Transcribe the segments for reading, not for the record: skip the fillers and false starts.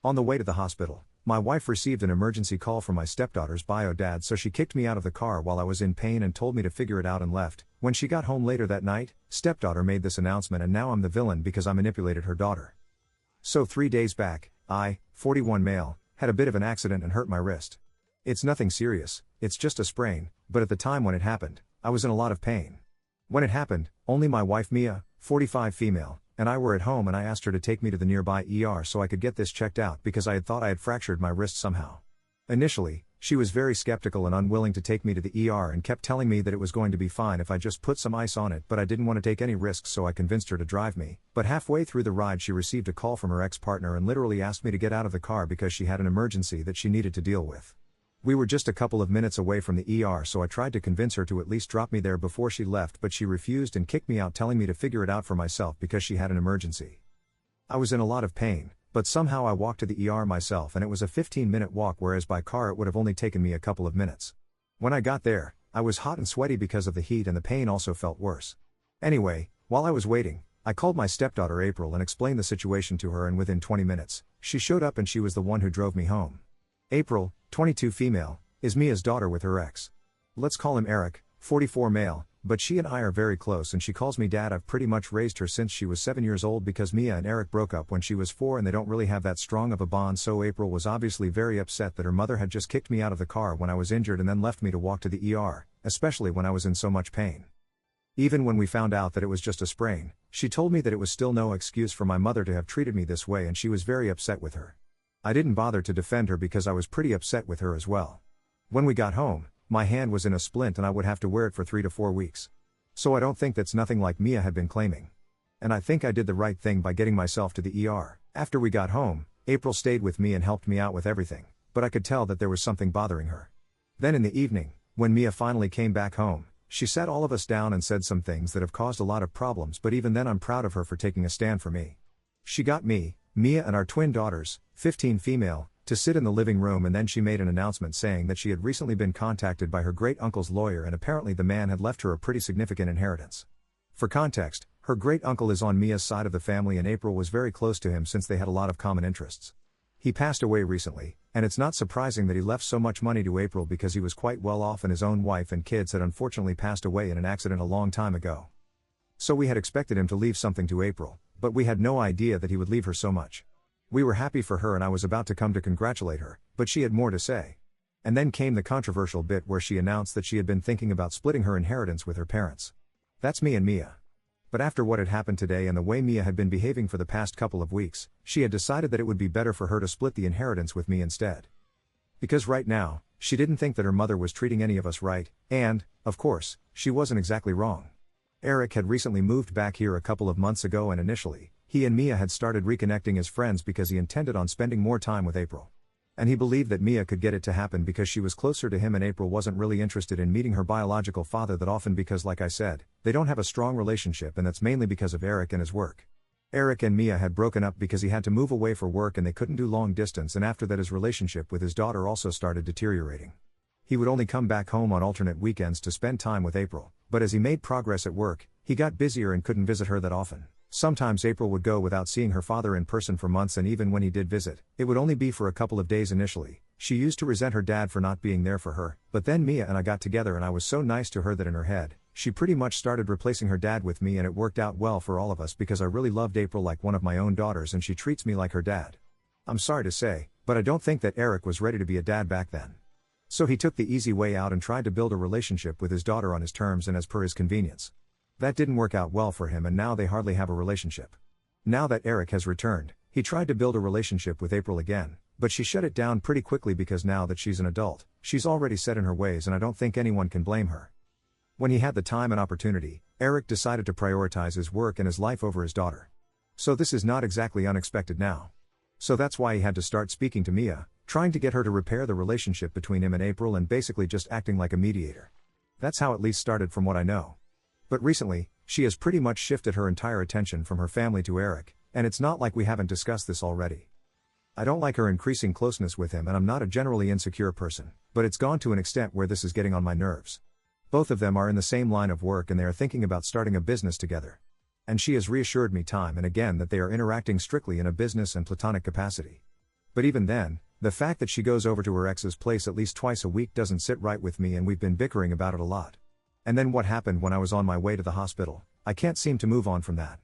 On the way to the hospital, my wife received an emergency call from my stepdaughter's bio dad, so she kicked me out of the car while I was in pain and told me to figure it out and left. When she got home later that night, stepdaughter made this announcement, and now I'm the villain because I manipulated her daughter. So 3 days back, I, 41 male, had a bit of an accident and hurt my wrist. It's nothing serious, it's just a sprain, but at the time when it happened, I was in a lot of pain. When it happened, only my wife Mia, 45 female, and I were at home, and I asked her to take me to the nearby ER so I could get this checked out because I had thought I had fractured my wrist somehow. Initially, she was very skeptical and unwilling to take me to the ER and kept telling me that it was going to be fine if I just put some ice on it, but I didn't want to take any risks, so I convinced her to drive me. But halfway through the ride she received a call from her ex-partner and literally asked me to get out of the car because she had an emergency that she needed to deal with. We were just a couple of minutes away from the ER, so I tried to convince her to at least drop me there before she left, but she refused and kicked me out, telling me to figure it out for myself because she had an emergency. I was in a lot of pain, but somehow I walked to the ER myself, and it was a 15-minute walk, whereas by car it would have only taken me a couple of minutes. When I got there, I was hot and sweaty because of the heat, and the pain also felt worse. Anyway, while I was waiting, I called my stepdaughter April and explained the situation to her, and within 20 minutes, she showed up and she was the one who drove me home. April, 22 female, is Mia's daughter with her ex. Let's call him Eric, 44 male, but she and I are very close and she calls me dad. I've pretty much raised her since she was 7 years old because Mia and Eric broke up when she was 4 and they don't really have that strong of a bond, so April was obviously very upset that her mother had just kicked me out of the car when I was injured and then left me to walk to the ER, especially when I was in so much pain. Even when we found out that it was just a sprain, she told me that it was still no excuse for my mother to have treated me this way, and she was very upset with her. I didn't bother to defend her because I was pretty upset with her as well. When we got home, my hand was in a splint and I would have to wear it for 3 to 4 weeks. So I don't think that's nothing like Mia had been claiming. And I think I did the right thing by getting myself to the ER. After we got home, April stayed with me and helped me out with everything, but I could tell that there was something bothering her. Then in the evening, when Mia finally came back home, she sat all of us down and said some things that have caused a lot of problems, but even then I'm proud of her for taking a stand for me. She got me, Mia and our twin daughters, 15 female, to sit in the living room, and then she made an announcement saying that she had recently been contacted by her great-uncle's lawyer and apparently the man had left her a pretty significant inheritance. For context, her great-uncle is on Mia's side of the family and April was very close to him since they had a lot of common interests. He passed away recently, and it's not surprising that he left so much money to April because he was quite well off and his own wife and kids had unfortunately passed away in an accident a long time ago. So we had expected him to leave something to April, but we had no idea that he would leave her so much. We were happy for her and I was about to come to congratulate her, but she had more to say. And then came the controversial bit where she announced that she had been thinking about splitting her inheritance with her parents. That's me and Mia. But after what had happened today and the way Mia had been behaving for the past couple of weeks, she had decided that it would be better for her to split the inheritance with me instead. Because right now, she didn't think that her mother was treating any of us right, and, of course, she wasn't exactly wrong. Eric had recently moved back here a couple of months ago and initially, he and Mia had started reconnecting as friends because he intended on spending more time with April. And he believed that Mia could get it to happen because she was closer to him and April wasn't really interested in meeting her biological father that often because, like I said, they don't have a strong relationship, and that's mainly because of Eric and his work. Eric and Mia had broken up because he had to move away for work and they couldn't do long distance, and after that his relationship with his daughter also started deteriorating. He would only come back home on alternate weekends to spend time with April, but as he made progress at work, he got busier and couldn't visit her that often. Sometimes April would go without seeing her father in person for months, and even when he did visit, it would only be for a couple of days initially. She used to resent her dad for not being there for her, but then Mia and I got together and I was so nice to her that in her head, she pretty much started replacing her dad with me, and it worked out well for all of us because I really loved April like one of my own daughters and she treats me like her dad. I'm sorry to say, but I don't think that Eric was ready to be a dad back then. So he took the easy way out and tried to build a relationship with his daughter on his terms and as per his convenience. That didn't work out well for him and now they hardly have a relationship. Now that Eric has returned, he tried to build a relationship with April again, but she shut it down pretty quickly because now that she's an adult, she's already set in her ways and I don't think anyone can blame her. When he had the time and opportunity, Eric decided to prioritize his work and his life over his daughter. So this is not exactly unexpected now. So that's why he had to start speaking to Mia, trying to get her to repair the relationship between him and April and basically just acting like a mediator. That's how it at least started from what I know. But recently, she has pretty much shifted her entire attention from her family to Eric, and it's not like we haven't discussed this already. I don't like her increasing closeness with him and I'm not a generally insecure person, but it's gone to an extent where this is getting on my nerves. Both of them are in the same line of work and they are thinking about starting a business together. And she has reassured me time and again that they are interacting strictly in a business and platonic capacity. But even then, the fact that she goes over to her ex's place at least twice a week doesn't sit right with me, and we've been bickering about it a lot. And then what happened when I was on my way to the hospital? I can't seem to move on from that.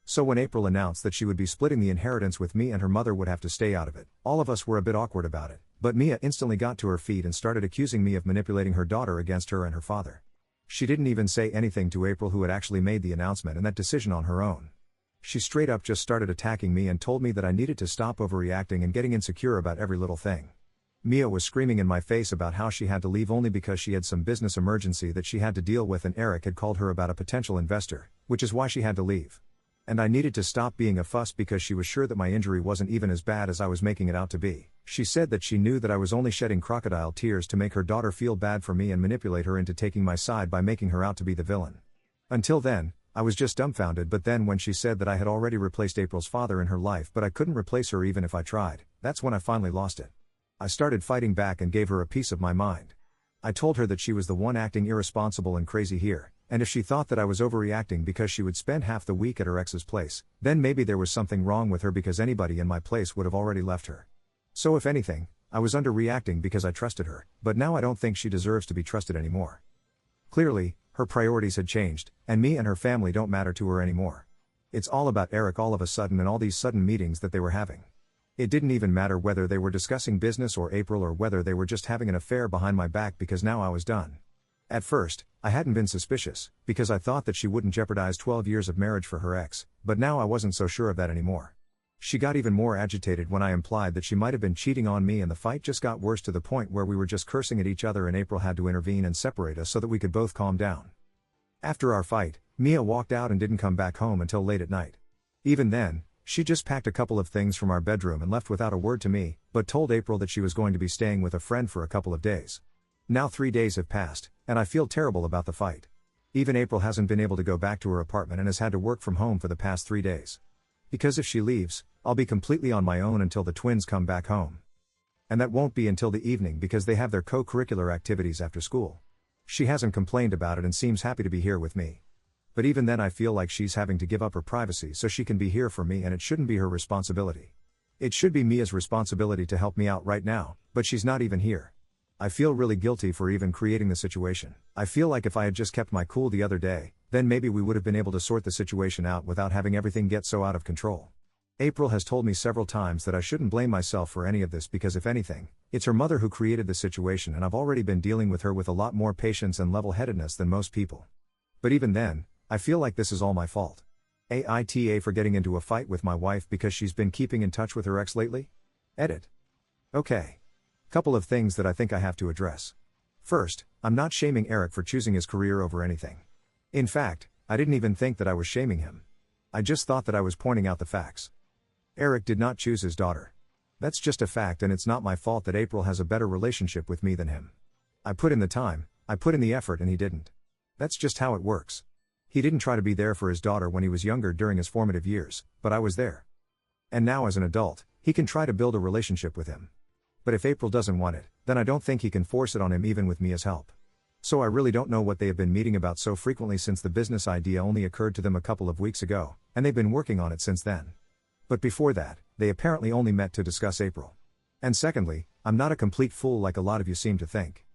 So when April announced that she would be splitting the inheritance with me and her mother would have to stay out of it, all of us were a bit awkward about it, but Mia instantly got to her feet and started accusing me of manipulating her daughter against her and her father. She didn't even say anything to April, who had actually made the announcement and that decision on her own. She straight up just started attacking me and told me that I needed to stop overreacting and getting insecure about every little thing. Mia was screaming in my face about how she had to leave only because she had some business emergency that she had to deal with, and Eric had called her about a potential investor, which is why she had to leave. And I needed to stop being a fuss because she was sure that my injury wasn't even as bad as I was making it out to be. She said that she knew that I was only shedding crocodile tears to make her daughter feel bad for me and manipulate her into taking my side by making her out to be the villain. Until then, I was just dumbfounded, but then when she said that I had already replaced April's father in her life but I couldn't replace her even if I tried, that's when I finally lost it. I started fighting back and gave her a piece of my mind. I told her that she was the one acting irresponsible and crazy here, and if she thought that I was overreacting because she would spend half the week at her ex's place, then maybe there was something wrong with her because anybody in my place would have already left her. So if anything, I was underreacting because I trusted her, but now I don't think she deserves to be trusted anymore. Clearly, her priorities had changed, and me and her family don't matter to her anymore. It's all about Eric all of a sudden and all these sudden meetings that they were having. It didn't even matter whether they were discussing business or April or whether they were just having an affair behind my back, because now I was done. At first, I hadn't been suspicious, because I thought that she wouldn't jeopardize 12 years of marriage for her ex, but now I wasn't so sure of that anymore. She got even more agitated when I implied that she might have been cheating on me, and the fight just got worse to the point where we were just cursing at each other and April had to intervene and separate us so that we could both calm down. After our fight, Mia walked out and didn't come back home until late at night. Even then, she just packed a couple of things from our bedroom and left without a word to me, but told April that she was going to be staying with a friend for a couple of days. Now 3 days have passed, and I feel terrible about the fight. Even April hasn't been able to go back to her apartment and has had to work from home for the past 3 days. Because if she leaves, I'll be completely on my own until the twins come back home. And that won't be until the evening because they have their co-curricular activities after school. She hasn't complained about it and seems happy to be here with me. But even then I feel like she's having to give up her privacy so she can be here for me, and it shouldn't be her responsibility. It should be Mia's responsibility to help me out right now, but she's not even here. I feel really guilty for even creating the situation. I feel like if I had just kept my cool the other day, then maybe we would have been able to sort the situation out without having everything get so out of control. April has told me several times that I shouldn't blame myself for any of this because if anything, it's her mother who created the situation, and I've already been dealing with her with a lot more patience and level-headedness than most people. But even then, I feel like this is all my fault. AITA for getting into a fight with my wife because she's been keeping in touch with her ex lately? Edit. Okay. Couple of things that I think I have to address. First, I'm not shaming Eric for choosing his career over anything. In fact, I didn't even think that I was shaming him. I just thought that I was pointing out the facts. Eric did not choose his daughter. That's just a fact, and it's not my fault that April has a better relationship with me than him. I put in the time, I put in the effort, and he didn't. That's just how it works. He didn't try to be there for his daughter when he was younger during his formative years, but I was there. And now as an adult, he can try to build a relationship with him. But if April doesn't want it, then I don't think he can force it on him even with Mia's help. So I really don't know what they have been meeting about so frequently since the business idea only occurred to them a couple of weeks ago, and they've been working on it since then. But before that, they apparently only met to discuss April. And secondly, I'm not a complete fool like a lot of you seem to think.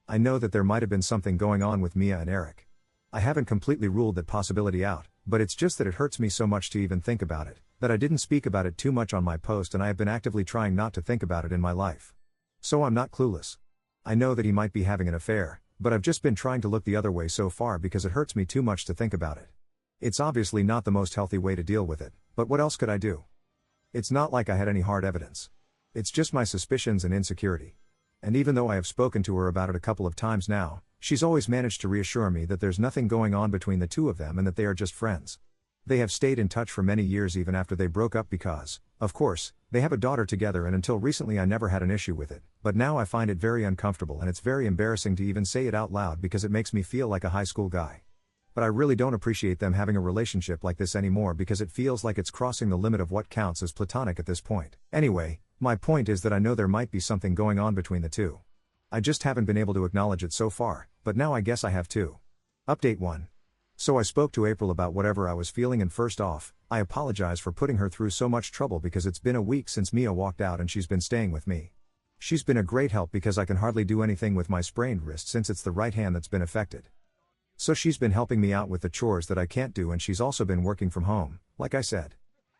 I know that there might have been something going on with Mia and Eric. I haven't completely ruled that possibility out, but it's just that it hurts me so much to even think about it, that I didn't speak about it too much on my post, and I have been actively trying not to think about it in my life. So I'm not clueless. I know that he might be having an affair, but I've just been trying to look the other way so far because it hurts me too much to think about it. It's obviously not the most healthy way to deal with it, but what else could I do? It's not like I had any hard evidence. It's just my suspicions and insecurity. And even though I have spoken to her about it a couple of times now, she's always managed to reassure me that there's nothing going on between the two of them and that they are just friends. They have stayed in touch for many years even after they broke up because, of course, they have a daughter together, and until recently I never had an issue with it, but now I find it very uncomfortable and it's very embarrassing to even say it out loud because it makes me feel like a high school guy. But I really don't appreciate them having a relationship like this anymore because it feels like it's crossing the limit of what counts as platonic at this point. Anyway, my point is that I know there might be something going on between the two. I just haven't been able to acknowledge it so far, but now I guess I have to. Update 1. So I spoke to April about whatever I was feeling, and first off, I apologize for putting her through so much trouble because it's been a week since Mia walked out and she's been staying with me. She's been a great help because I can hardly do anything with my sprained wrist since it's the right hand that's been affected. So she's been helping me out with the chores that I can't do, and she's also been working from home, like I said.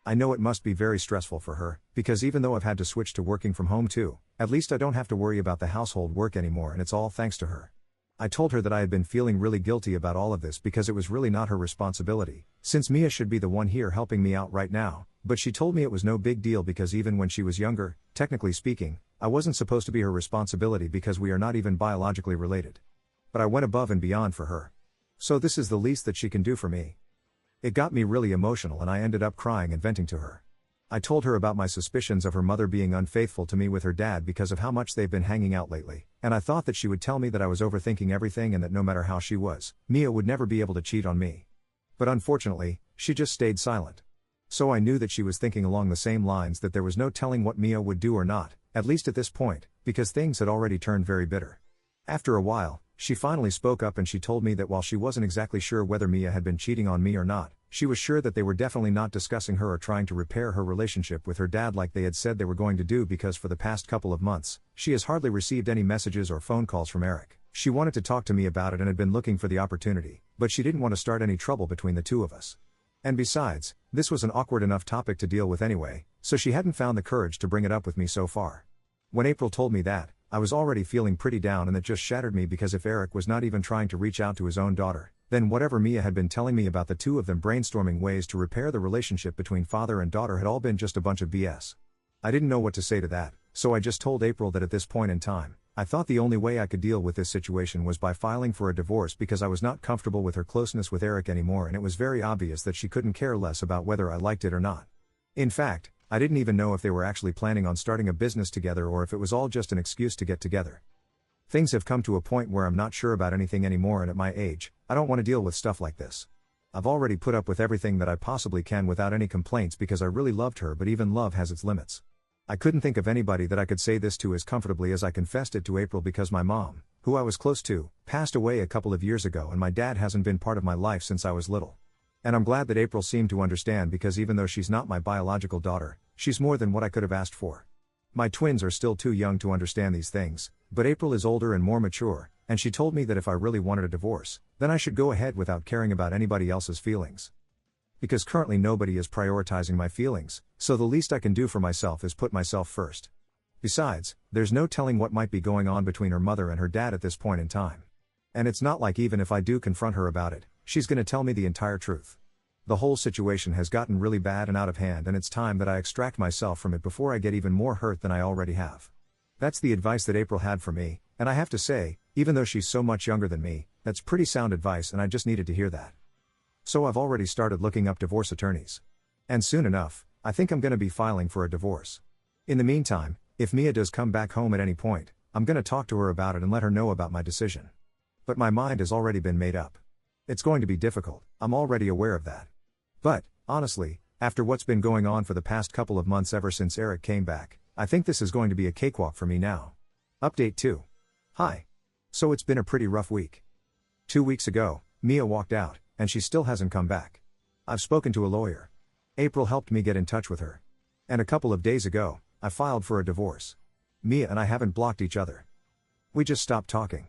I know it must be very stressful for her, because even though I've had to switch to working from home too, at least I don't have to worry about the household work anymore, and it's all thanks to her. I told her that I had been feeling really guilty about all of this because it was really not her responsibility, since Mia should be the one here helping me out right now, but she told me it was no big deal because even when she was younger, technically speaking, I wasn't supposed to be her responsibility because we are not even biologically related. But I went above and beyond for her. So this is the least that she can do for me. It got me really emotional and I ended up crying and venting to her. I told her about my suspicions of her mother being unfaithful to me with her dad because of how much they've been hanging out lately, and I thought that she would tell me that I was overthinking everything and that no matter how she was, Mia would never be able to cheat on me. But unfortunately, she just stayed silent. So I knew that she was thinking along the same lines, that there was no telling what Mia would do or not, at least at this point, because things had already turned very bitter. After a while, she finally spoke up and she told me that while she wasn't exactly sure whether Mia had been cheating on me or not, she was sure that they were definitely not discussing her or trying to repair her relationship with her dad like they had said they were going to do, because for the past couple of months, she has hardly received any messages or phone calls from Eric. She wanted to talk to me about it and had been looking for the opportunity, but she didn't want to start any trouble between the two of us. And besides, this was an awkward enough topic to deal with anyway, so she hadn't found the courage to bring it up with me so far. When April told me that, I was already feeling pretty down, and it just shattered me because if Eric was not even trying to reach out to his own daughter, then whatever Mia had been telling me about the two of them brainstorming ways to repair the relationship between father and daughter had all been just a bunch of BS. I didn't know what to say to that, so I just told April that at this point in time, I thought the only way I could deal with this situation was by filing for a divorce because I was not comfortable with her closeness with Eric anymore, and it was very obvious that she couldn't care less about whether I liked it or not. In fact, I didn't even know if they were actually planning on starting a business together or if it was all just an excuse to get together. Things have come to a point where I'm not sure about anything anymore, and at my age, I don't want to deal with stuff like this. I've already put up with everything that I possibly can without any complaints because I really loved her, but even love has its limits. I couldn't think of anybody that I could say this to as comfortably as I confessed it to April, because my mom, who I was close to, passed away a couple of years ago, and my dad hasn't been part of my life since I was little. And I'm glad that April seemed to understand, because even though she's not my biological daughter, she's more than what I could have asked for. My twins are still too young to understand these things, but April is older and more mature, and she told me that if I really wanted a divorce, then I should go ahead without caring about anybody else's feelings. Because currently nobody is prioritizing my feelings, so the least I can do for myself is put myself first. Besides, there's no telling what might be going on between her mother and her dad at this point in time. And it's not like even if I do confront her about it, she's gonna tell me the entire truth. The whole situation has gotten really bad and out of hand, and it's time that I extract myself from it before I get even more hurt than I already have. That's the advice that April had for me, and I have to say, even though she's so much younger than me, that's pretty sound advice, and I just needed to hear that. So I've already started looking up divorce attorneys. And soon enough, I think I'm gonna be filing for a divorce. In the meantime, if Mia does come back home at any point, I'm gonna talk to her about it and let her know about my decision. But my mind has already been made up. It's going to be difficult, I'm already aware of that. But, honestly, after what's been going on for the past couple of months ever since Eric came back, I think this is going to be a cakewalk for me now. Update 2. Hi. So it's been a pretty rough week. 2 weeks ago, Mia walked out, and she still hasn't come back. I've spoken to a lawyer. April helped me get in touch with her. And a couple of days ago, I filed for a divorce. Mia and I haven't blocked each other. We just stopped talking.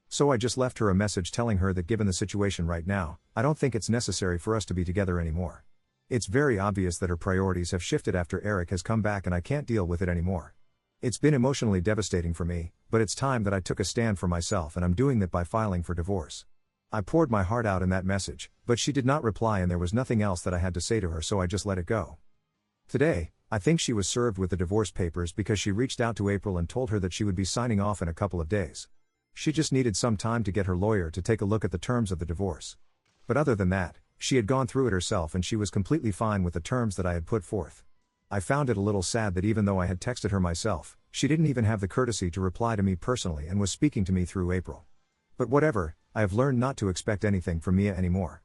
So I just left her a message telling her that given the situation right now, I don't think it's necessary for us to be together anymore. It's very obvious that her priorities have shifted after Eric has come back, and I can't deal with it anymore. It's been emotionally devastating for me, but it's time that I took a stand for myself, and I'm doing that by filing for divorce. I poured my heart out in that message, but she did not reply, and there was nothing else that I had to say to her, so I just let it go. Today, I think she was served with the divorce papers because she reached out to April and told her that she would be signing off in a couple of days. She just needed some time to get her lawyer to take a look at the terms of the divorce. But other than that, she had gone through it herself and she was completely fine with the terms that I had put forth. I found it a little sad that even though I had texted her myself, she didn't even have the courtesy to reply to me personally and was speaking to me through April. But whatever, I have learned not to expect anything from Mia anymore.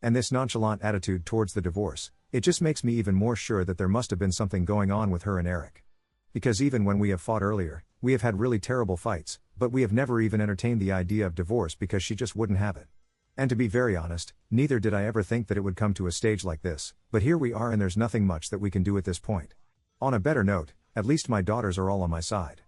And this nonchalant attitude towards the divorce, it just makes me even more sure that there must have been something going on with her and Eric. Because even when we have fought earlier, we have had really terrible fights, but we have never even entertained the idea of divorce because she just wouldn't have it. And to be very honest, neither did I ever think that it would come to a stage like this, but here we are and there's nothing much that we can do at this point. On a better note, at least my daughters are all on my side.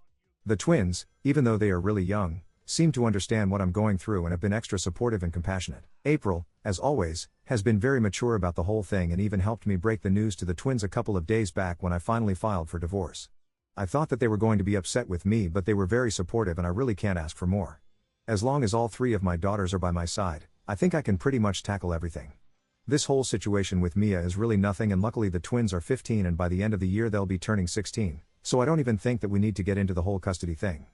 The twins, even though they are really young, seem to understand what I'm going through and have been extra supportive and compassionate. April, as always, has been very mature about the whole thing and even helped me break the news to the twins a couple of days back when I finally filed for divorce. I thought that they were going to be upset with me, but they were very supportive and I really can't ask for more. As long as all three of my daughters are by my side, I think I can pretty much tackle everything. This whole situation with Mia is really nothing, and luckily the twins are 15 and by the end of the year they'll be turning 16, so I don't even think that we need to get into the whole custody thing.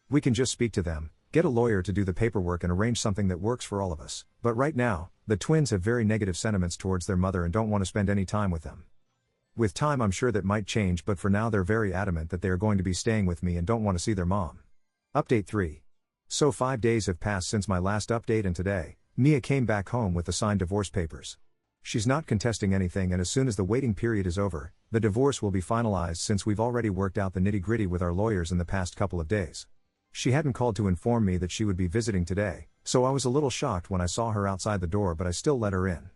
We can just speak to them, get a lawyer to do the paperwork and arrange something that works for all of us. But right now, the twins have very negative sentiments towards their mother and don't want to spend any time with them. With time I'm sure that might change, but for now they're very adamant that they are going to be staying with me and don't want to see their mom. Update 3. So 5 days have passed since my last update and today, Mia came back home with the signed divorce papers. She's not contesting anything, and as soon as the waiting period is over, the divorce will be finalized since we've already worked out the nitty-gritty with our lawyers in the past couple of days. She hadn't called to inform me that she would be visiting today, so I was a little shocked when I saw her outside the door, but I still let her in.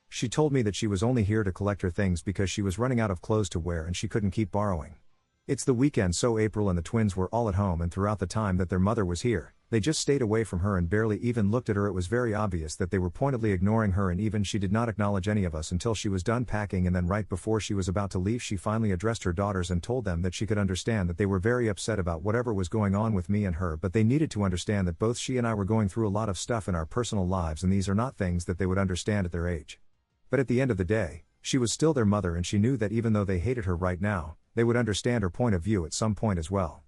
She told me that she was only here to collect her things because she was running out of clothes to wear and she couldn't keep borrowing. It's the weekend, so April and the twins were all at home, and throughout the time that their mother was here, they just stayed away from her and barely even looked at her. It was very obvious that they were pointedly ignoring her, and even she did not acknowledge any of us until she was done packing, and then right before she was about to leave she finally addressed her daughters and told them that she could understand that they were very upset about whatever was going on with me and her, but they needed to understand that both she and I were going through a lot of stuff in our personal lives and these are not things that they would understand at their age. But at the end of the day, she was still their mother, and she knew that even though they hated her right now, they would understand her point of view at some point as well.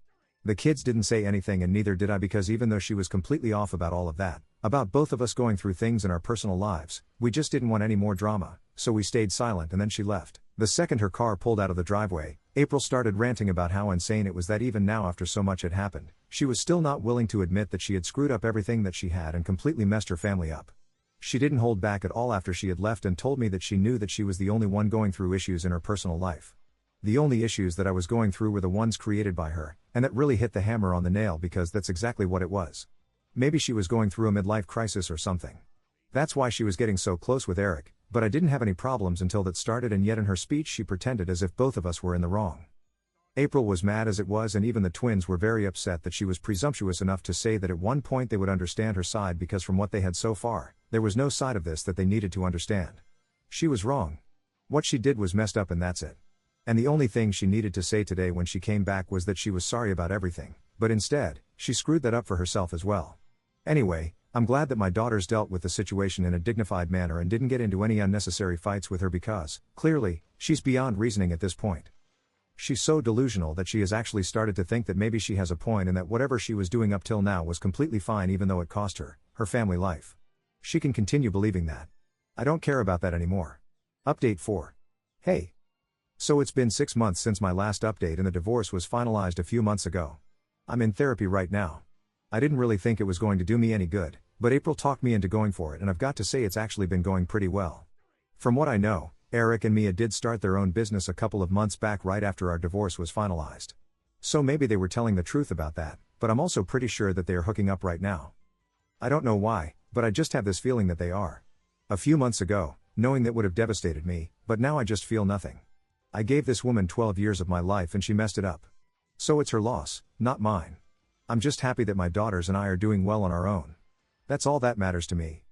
The kids didn't say anything, and neither did I, because even though she was completely off about all of that, about both of us going through things in our personal lives, we just didn't want any more drama, so we stayed silent and then she left. The second her car pulled out of the driveway, April started ranting about how insane it was that even now, after so much had happened, she was still not willing to admit that she had screwed up everything that she had and completely messed her family up. She didn't hold back at all after she had left and told me that she knew that she was the only one going through issues in her personal life. The only issues that I was going through were the ones created by her, and that really hit the hammer on the nail because that's exactly what it was. Maybe she was going through a midlife crisis or something. That's why she was getting so close with Eric, but I didn't have any problems until that started, and yet in her speech she pretended as if both of us were in the wrong. April was mad as it was, and even the twins were very upset that she was presumptuous enough to say that at one point they would understand her side, because from what they had so far, there was no side of this that they needed to understand. She was wrong. What she did was messed up, and that's it. And the only thing she needed to say today when she came back was that she was sorry about everything, but instead, she screwed that up for herself as well. Anyway, I'm glad that my daughters dealt with the situation in a dignified manner and didn't get into any unnecessary fights with her, because, clearly, she's beyond reasoning at this point. She's so delusional that she has actually started to think that maybe she has a point and that whatever she was doing up till now was completely fine, even though it cost her family life. She can continue believing that. I don't care about that anymore. Update 4. Hey. So it's been 6 months since my last update and the divorce was finalized a few months ago. I'm in therapy right now. I didn't really think it was going to do me any good, but April talked me into going for it, and I've got to say it's actually been going pretty well. From what I know, Eric and Mia did start their own business a couple of months back right after our divorce was finalized. So maybe they were telling the truth about that, but I'm also pretty sure that they are hooking up right now. I don't know why, but I just have this feeling that they are. A few months ago, knowing that would have devastated me, but now I just feel nothing. I gave this woman 12 years of my life and she messed it up. So it's her loss, not mine. I'm just happy that my daughters and I are doing well on our own. That's all that matters to me.